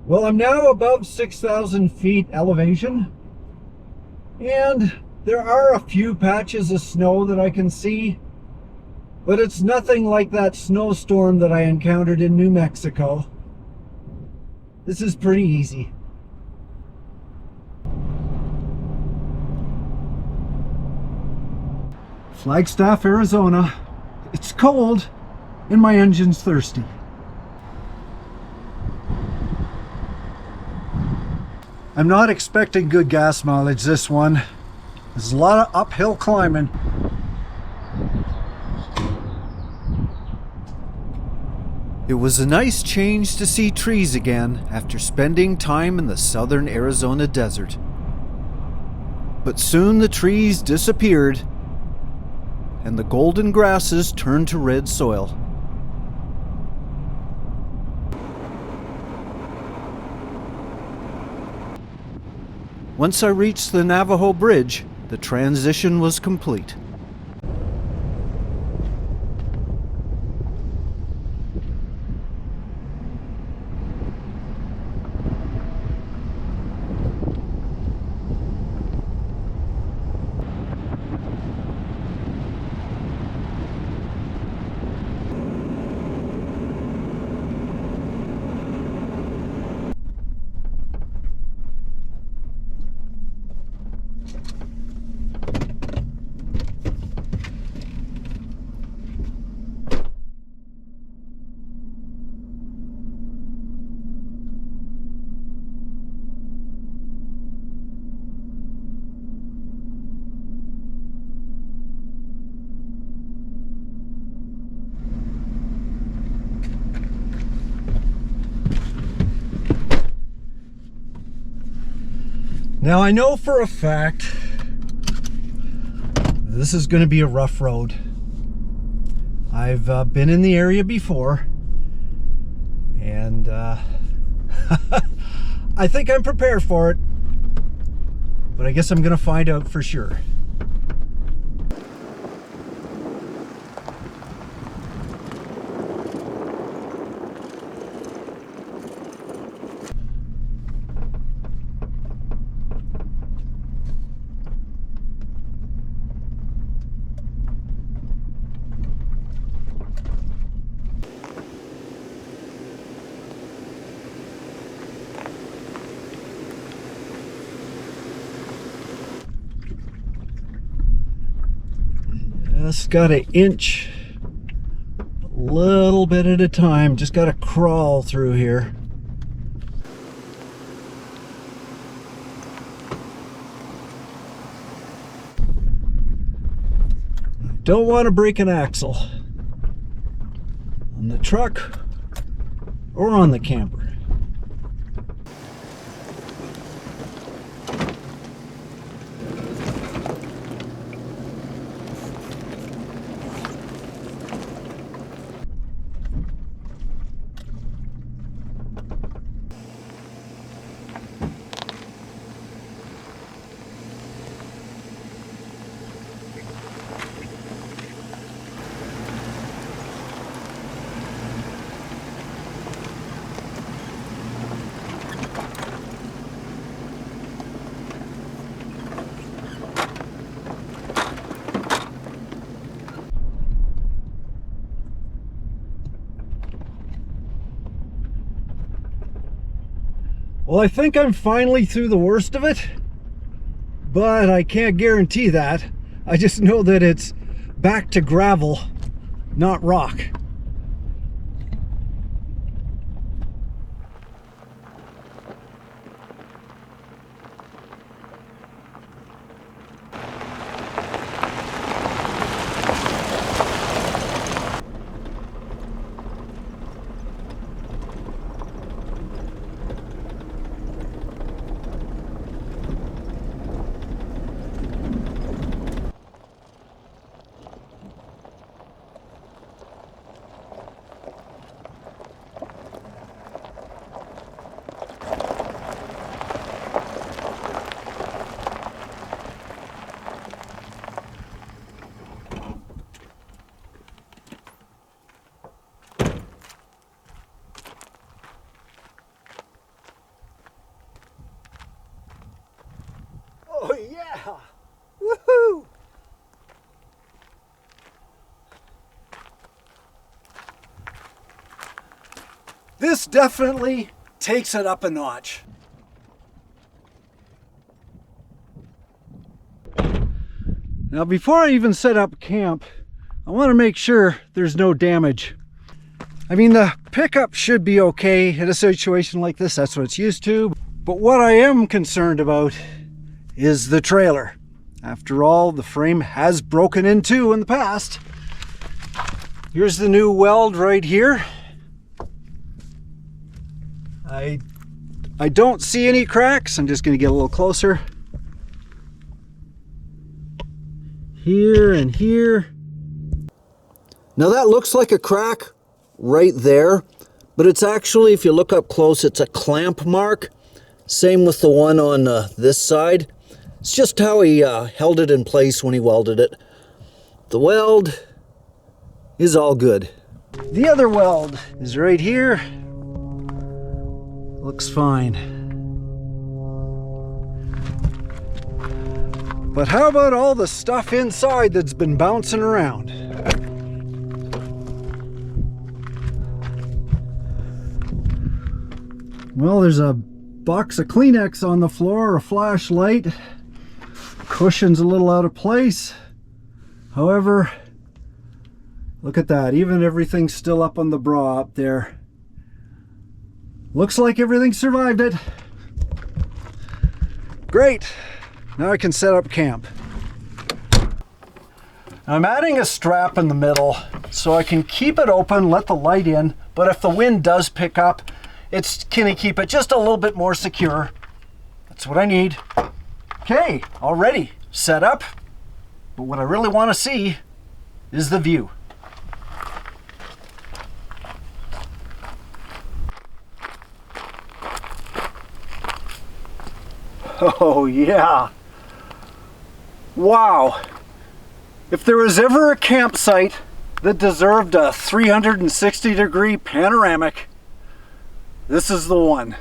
Well, I'm now above 6,000 feet elevation, and there are a few patches of snow that I can see, but it's nothing like that snowstorm that I encountered in New Mexico. This is pretty easy. Flagstaff, Arizona. It's cold and my engine's thirsty. I'm not expecting good gas mileage this one. There's a lot of uphill climbing. It was a nice change to see trees again after spending time in the southern Arizona desert. But soon the trees disappeared and the golden grasses turned to red soil. Once I reached the Navajo Bridge, the transition was complete. Now I know for a fact this is going to be a rough road. I've been in the area before, and I think I'm prepared for it, but I guess I'm going to find out for sure. Just got to inch a little bit at a time. Just got to crawl through here. Don't want to break an axle on the truck or on the camper. Well, I think I'm finally through the worst of it, but I can't guarantee that. I just know that it's back to gravel, not rock. This definitely takes it up a notch. Now, before I even set up camp, I want to make sure there's no damage. I mean, the pickup should be okay in a situation like this. That's what it's used to. But what I am concerned about is the trailer. After all, the frame has broken in two in the past. Here's the new weld right here. I don't see any cracks. I'm just going to get a little closer. Here and here. Now that looks like a crack right there, but it's actually, if you look up close, it's a clamp mark. Same with the one on this side. It's just how he held it in place when he welded it. The weld is all good. The other weld is right here. Looks fine. But how about all the stuff inside that's been bouncing around? Well, there's a box of Kleenex on the floor, a flashlight, cushion's a little out of place. However, look at that, even everything's still up on the bra up there. Looks like everything survived it. Great, now I can set up camp. I'm adding a strap in the middle so I can keep it open, let the light in, but if the wind does pick up, it's gonna keep it just a little bit more secure. That's what I need. Okay, already set up. But what I really want to see is the view. Oh yeah. Wow. If there was ever a campsite that deserved a 360-degree panoramic, this is the one.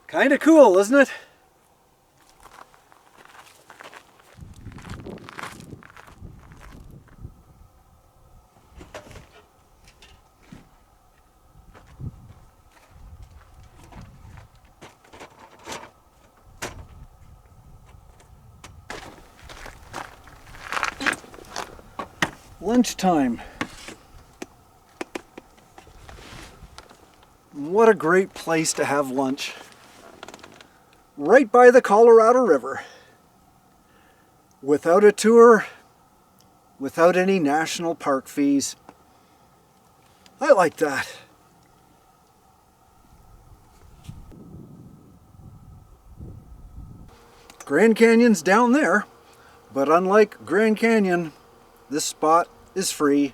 Kind of cool, isn't it? Lunchtime. What a great place to have lunch. Right by the Colorado River. Without a tour, without any national park fees. I like that. Grand Canyon's down there, but unlike Grand Canyon, this spot is free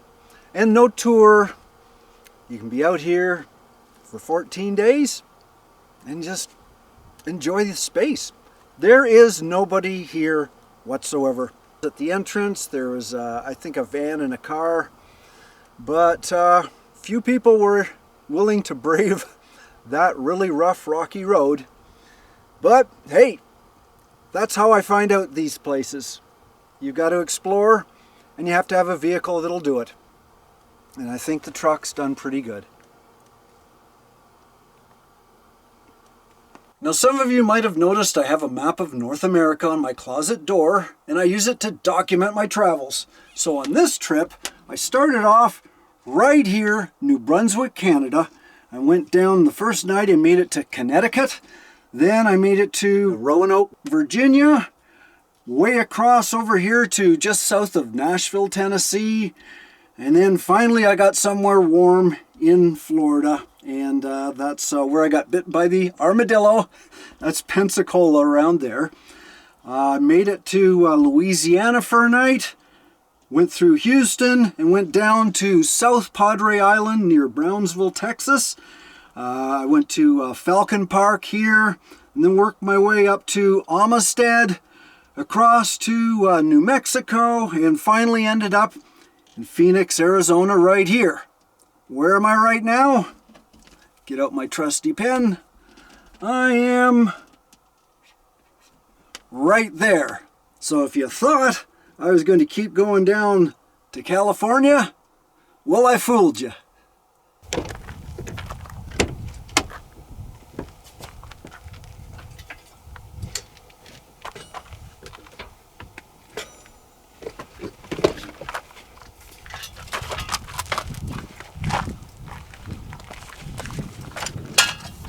and no tour. You can be out here for 14 days and just enjoy the space. There is nobody here whatsoever. At the entrance there was I think a van and a car, but few people were willing to brave that really rough rocky road. But hey, that's how I find out these places. You've got to explore and you have to have a vehicle that'll do it. And I think the truck's done pretty good. Now, some of you might have noticed I have a map of North America on my closet door, and I use it to document my travels. So on this trip, I started off right here, New Brunswick, Canada. I went down the first night and made it to Connecticut. Then I made it to Roanoke, Virginia, way across over here to just south of Nashville, Tennessee. And then finally I got somewhere warm in Florida. And that's where I got bit by the armadillo. That's Pensacola around there. I made it to Louisiana for a night. Went through Houston and went down to South Padre Island near Brownsville, Texas. I went to Falcon Park here, and then worked my way up to Amistad, across to New Mexico, and finally ended up in Phoenix, Arizona right here. Where am I right now? Get out my trusty pen. I am right there. So if you thought I was going to keep going down to California, well, I fooled you.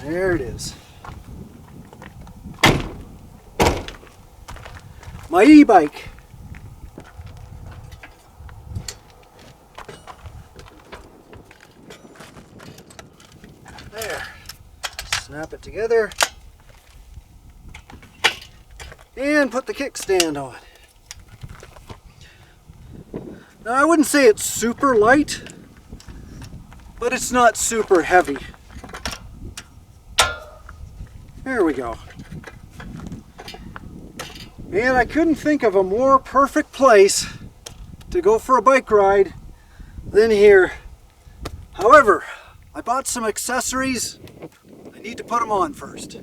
There it is. My e-bike. There. Snap it together. And put the kickstand on. Now, I wouldn't say it's super light, but it's not super heavy. There we go. And I couldn't think of a more perfect place to go for a bike ride than here. However, I bought some accessories. I need to put them on first.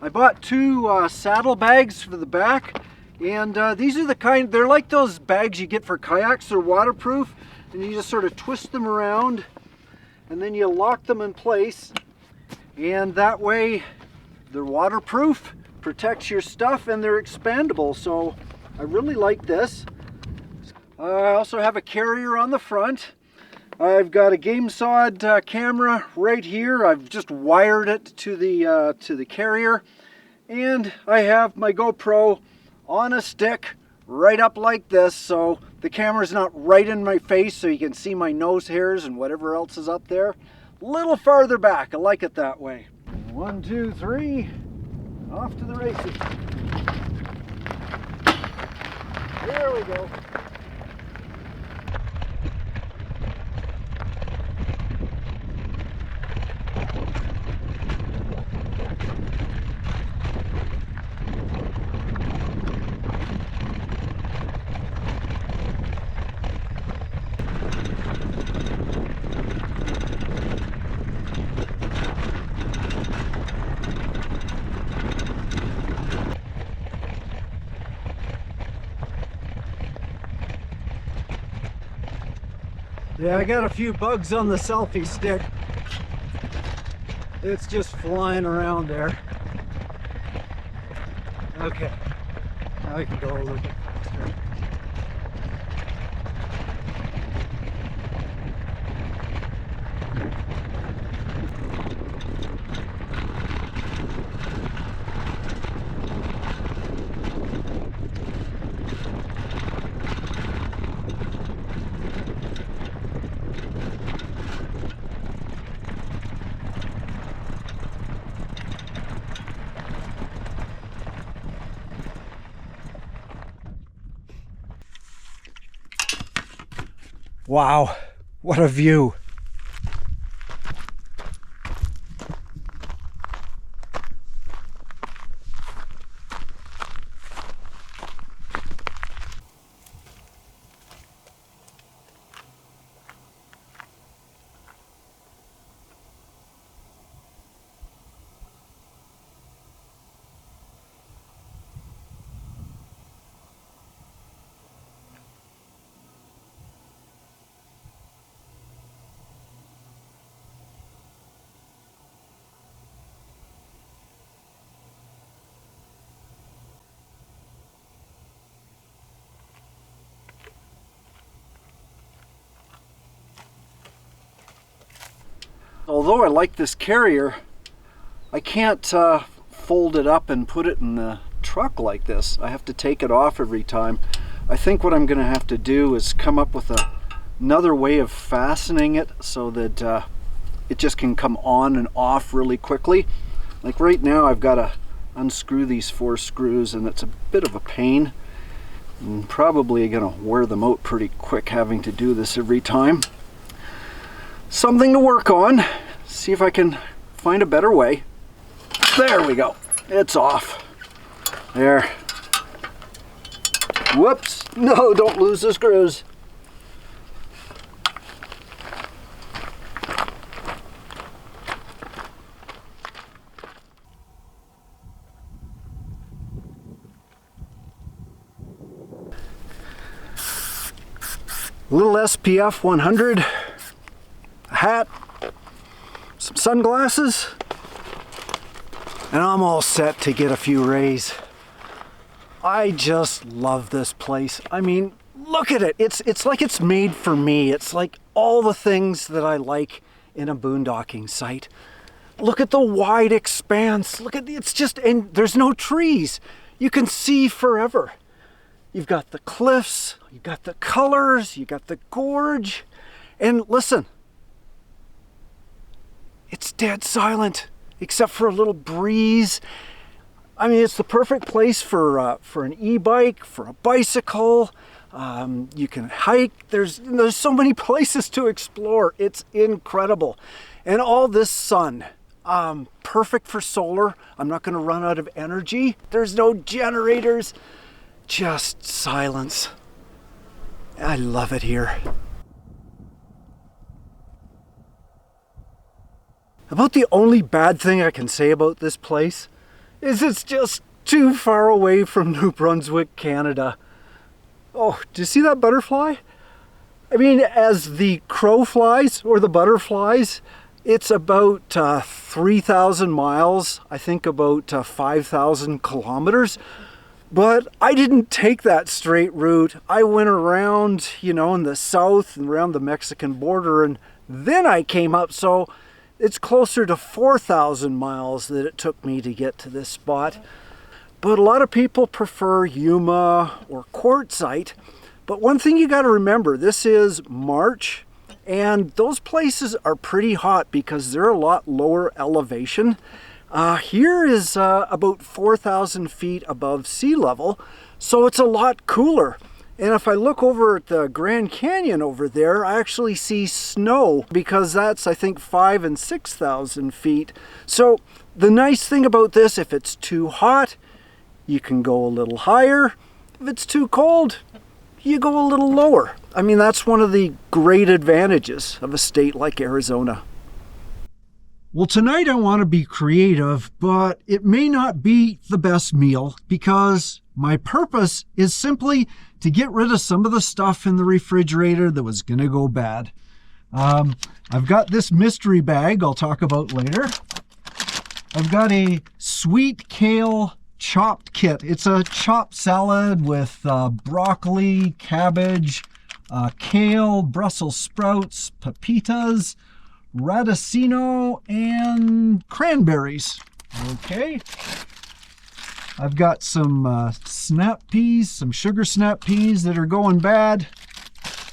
I bought two saddlebags for the back, and these are the kind, they're like those bags you get for kayaks. They're waterproof, and you just sort of twist them around, and then you lock them in place, and that way they're waterproof, protects your stuff, and they're expandable. So I really like this. I also have a carrier on the front. I've got a GameSawed camera right here. I've just wired it to the carrier, and I have my GoPro on a stick right up like this, so the camera's not right in my face, so you can see my nose hairs and whatever else is up there. A little farther back. I like it that way. 1, 2, 3. Off to the races. There we go. Yeah, I got a few bugs on the selfie stick. It's just flying around there. Okay, now I can go a little bit faster. Wow, what a view. Although I like this carrier, I can't fold it up and put it in the truck like this. I have to take it off every time. I think what I'm going to have to do is come up with another way of fastening it so that it just can come on and off really quickly. Like right now I've got a unscrew these 4 screws, and it's a bit of a pain. I'm probably gonna wear them out pretty quick having to do this every time. Something to work on. See if I can find a better way. There we go. It's off. There. Whoops. No, don't lose the screws. A little SPF 100, a hat, some sunglasses, and I'm all set to get a few rays. I just love this place. I mean, look at it. It's like it's made for me. It's like all the things that I like in a boondocking site. Look at the wide expanse. Look at it's just, and there's no trees. You can see forever. You've got the cliffs, you've got the colors, you've got the gorge, and listen, it's dead silent, except for a little breeze. I mean, it's the perfect place for an e-bike, for a bicycle. You can hike. There's so many places to explore. It's incredible, and all this sun. Perfect for solar. I'm not going to run out of energy. There's no generators. Just silence. I love it here. About the only bad thing I can say about this place is it's just too far away from New Brunswick, Canada. Oh, do you see that butterfly? I mean, as the crow flies, or the butterflies, it's about 3,000 miles, I think about 5,000 kilometers. But I didn't take that straight route. I went around, you know, in the south and around the Mexican border, and then I came up. So it's closer to 4,000 miles that it took me to get to this spot. But a lot of people prefer Yuma or Quartzsite. But one thing you got to remember, this is March, and those places are pretty hot because they're a lot lower elevation. Here is about 4,000 feet above sea level, so it's a lot cooler. And if I look over at the Grand Canyon over there, I actually see snow because that's, I think, 5,000 and 6,000 feet. So the nice thing about this, if it's too hot, you can go a little higher. If it's too cold, you go a little lower. I mean, that's one of the great advantages of a state like Arizona. Well, tonight I want to be creative, but it may not be the best meal because my purpose is simply to get rid of some of the stuff in the refrigerator that was going to go bad. I've got this mystery bag I'll talk about later. I've got a sweet kale chopped kit. It's a chopped salad with broccoli, cabbage, kale, Brussels sprouts, pepitas, radicino, and cranberries. Okay. I've got some snap peas, some sugar snap peas that are going bad.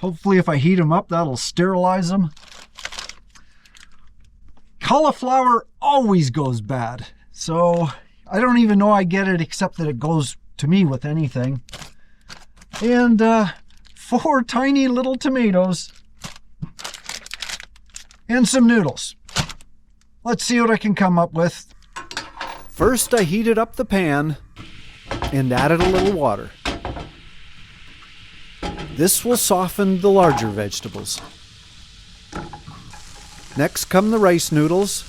Hopefully if I heat them up, that'll sterilize them. Cauliflower always goes bad. So I don't even know I get it except that it goes to me with anything. And 4 tiny little tomatoes. And some noodles. Let's see what I can come up with. First, I heated up the pan and added a little water. This will soften the larger vegetables. Next come the rice noodles.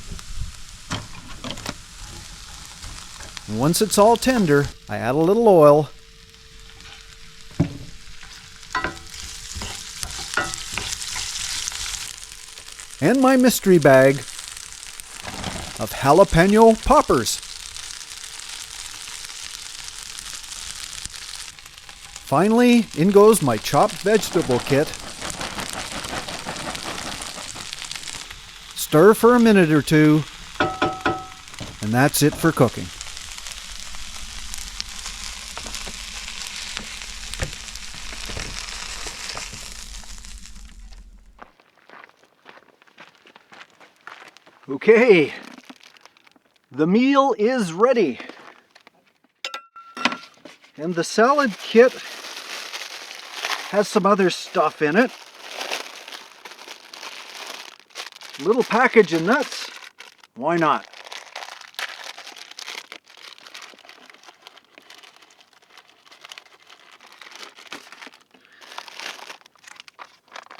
And once it's all tender, I add a little oil. And my mystery bag of jalapeno poppers. Finally, in goes my chopped vegetable kit. Stir for a minute or two, and that's it for cooking. Okay, the meal is ready. And the salad kit has some other stuff in it. Little package of nuts. Why not?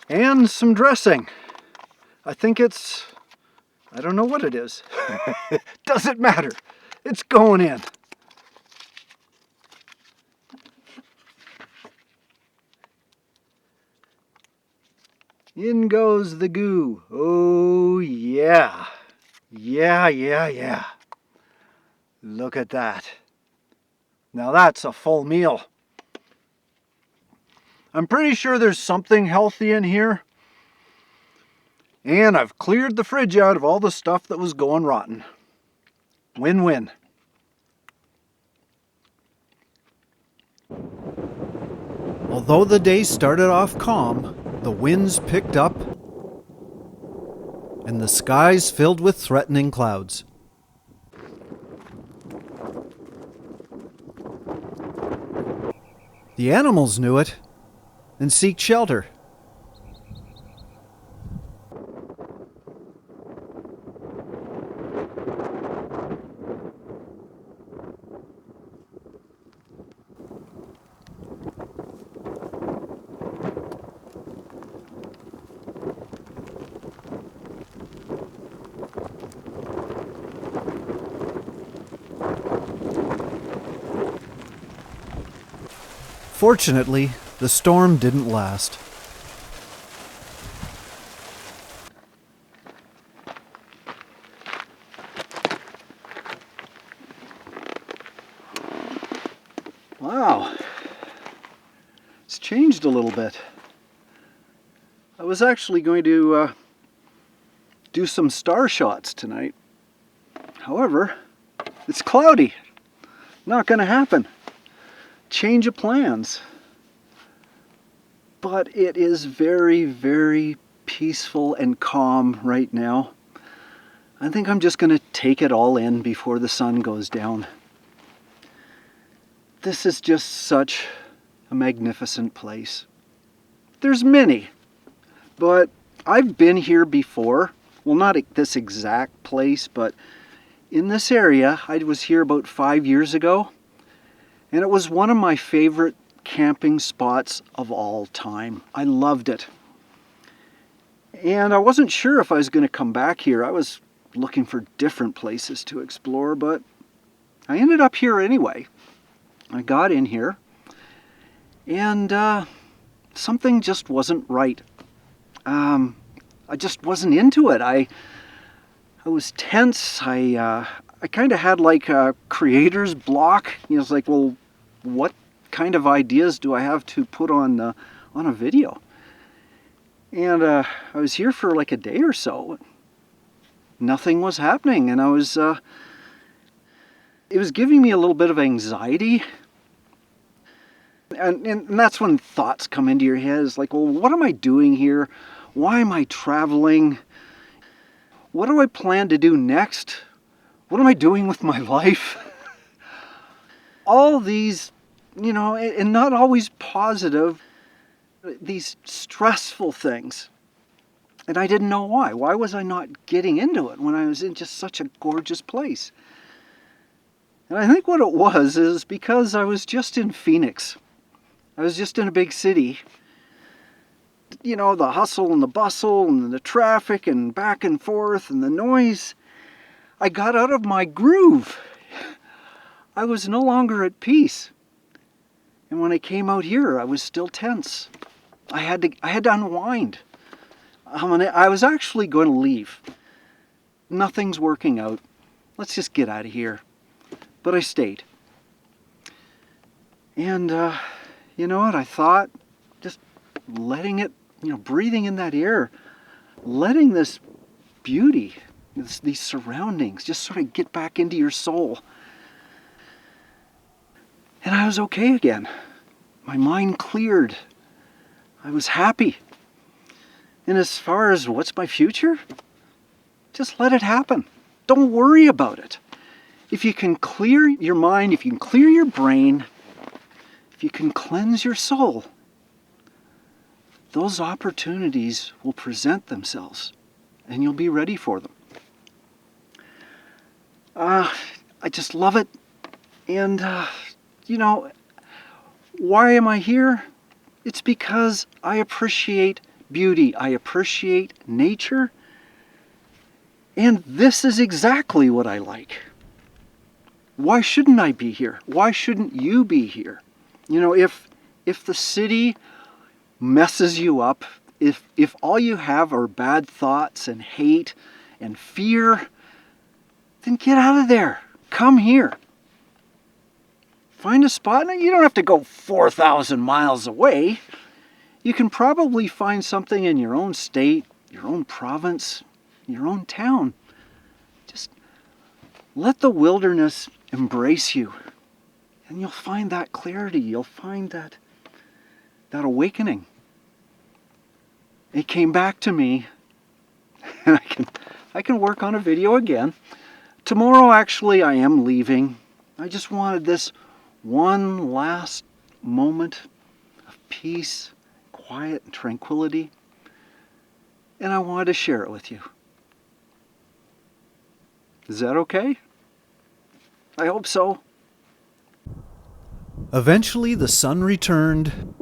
And some dressing. I think it's, I don't know what it is. Doesn't matter. It's going in. In goes the goo. Oh yeah. Yeah. Look at that. Now that's a full meal. I'm pretty sure there's something healthy in here. And I've cleared the fridge out of all the stuff that was going rotten. Win-win. Although the day started off calm, the winds picked up and the skies filled with threatening clouds. The animals knew it and seeked shelter. Fortunately, the storm didn't last. Wow, it's changed a little bit. I was actually going to do some star shots tonight. However, it's cloudy. Not going to happen. Change of plans. But it is very, very peaceful and calm right now. I think I'm just going to take it all in before the sun goes down. This is just such a magnificent place. There's many, but I've been here before. Well, not at this exact place, but in this area. I was here about 5 years ago. And it was one of my favorite camping spots of all time. I loved it. And I wasn't sure if I was going to come back here. I was looking for different places to explore, but I ended up here anyway. I got in here, and something just wasn't right. I just wasn't into it. I was tense. I kind of had like a creator's block. You know, it's like, well, what kind of ideas do I have to put on a video? And I was here for like a day or so. Nothing was happening, and it was giving me a little bit of anxiety. And that's when thoughts come into your head. It's like, well, what am I doing here? Why am I traveling? What do I plan to do next? What am I doing with my life? All these, you know, and not always positive, these stressful things. And I didn't know why. Why was I not getting into it when I was in just such a gorgeous place? And I think what it was is because I was just in Phoenix. I was just in a big city. You know, the hustle and the bustle and the traffic and back and forth and the noise. I got out of my groove. I was no longer at peace. And when I came out here, I was still tense. I had to unwind. I was actually going to leave. Nothing's working out. Let's just get out of here. But I stayed. And you know what? I thought just letting it, you know, breathing in that air, letting this beauty, these surroundings, just sort of get back into your soul. And I was okay again. My mind cleared. I was happy. And as far as what's my future, just let it happen. Don't worry about it. If you can clear your mind, if you can clear your brain, if you can cleanse your soul, those opportunities will present themselves and you'll be ready for them. I just love it. And, why am I here? It's because I appreciate beauty. I appreciate nature. And this is exactly what I like. Why shouldn't I be here? Why shouldn't you be here? If the city messes you up, if all you have are bad thoughts and hate and fear, then get out of there. Come here. Find a spot. Now, you don't have to go 4,000 miles away. You can probably find something in your own state, your own province, your own town. Just let the wilderness embrace you. And you'll find that clarity. You'll find that awakening. It came back to me. And I can work on a video again. Tomorrow, actually, I am leaving. I just wanted this one last moment of peace, quiet, and tranquility. And I wanted to share it with you. Is that okay? I hope so. Eventually the sun returned.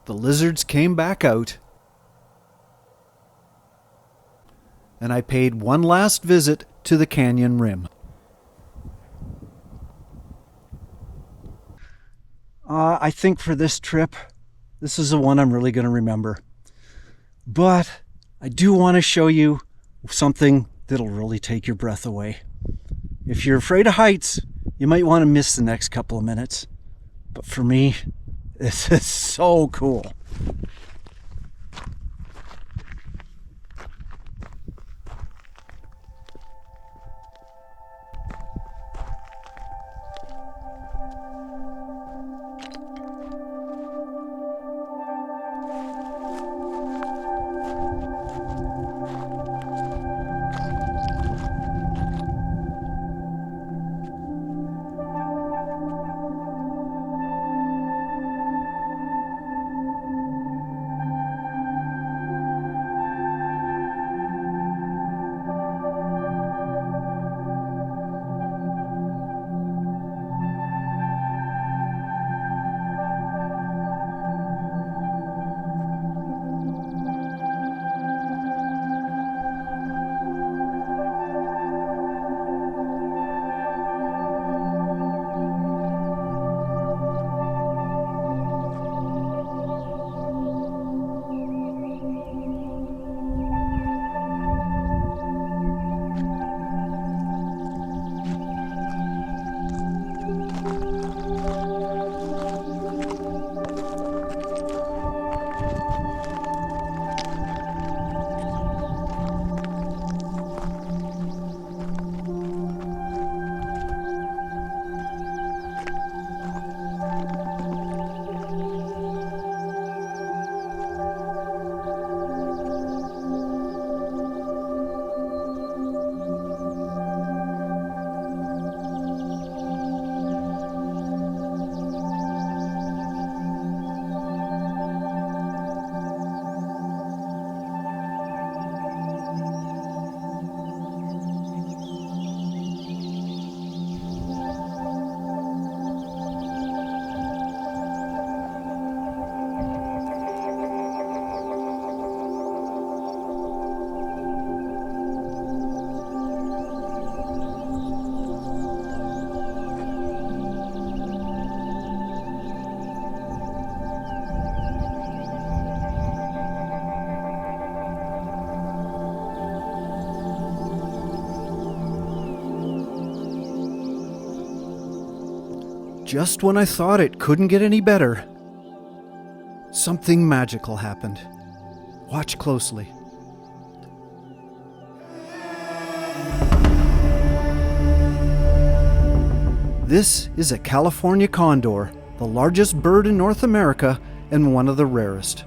The lizards came back out. And I paid one last visit to the canyon rim. I think for this trip, this is the one I'm really going to remember. But I do want to show you something that'll really take your breath away. If you're afraid of heights, you might want to miss the next couple of minutes. But for me, this is so cool. Just when I thought it couldn't get any better, something magical happened. Watch closely. This is a California condor, the largest bird in North America and one of the rarest.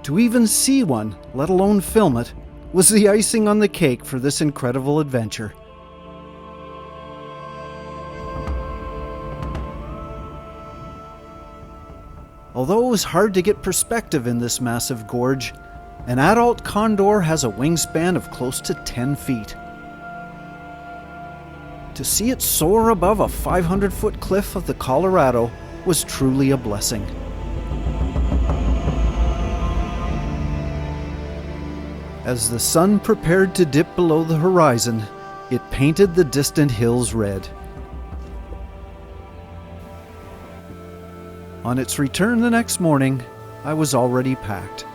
To even see one, let alone film it, was the icing on the cake for this incredible adventure. Although it was hard to get perspective in this massive gorge, an adult condor has a wingspan of close to 10 feet. To see it soar above a 500-foot cliff of the Colorado was truly a blessing. As the sun prepared to dip below the horizon, it painted the distant hills red. On its return the next morning, I was already packed.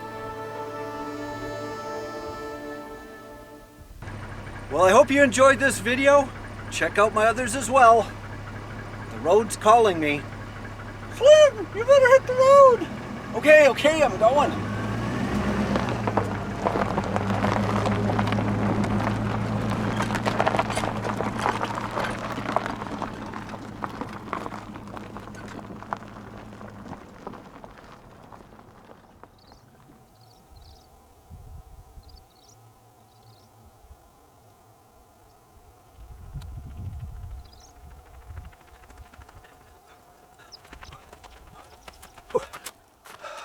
Well, I hope you enjoyed this video. Check out my others as well. The road's calling me. Slim, you better hit the road. Okay, I'm going.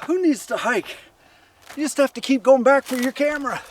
Who needs to hike? You just have to keep going back for your camera.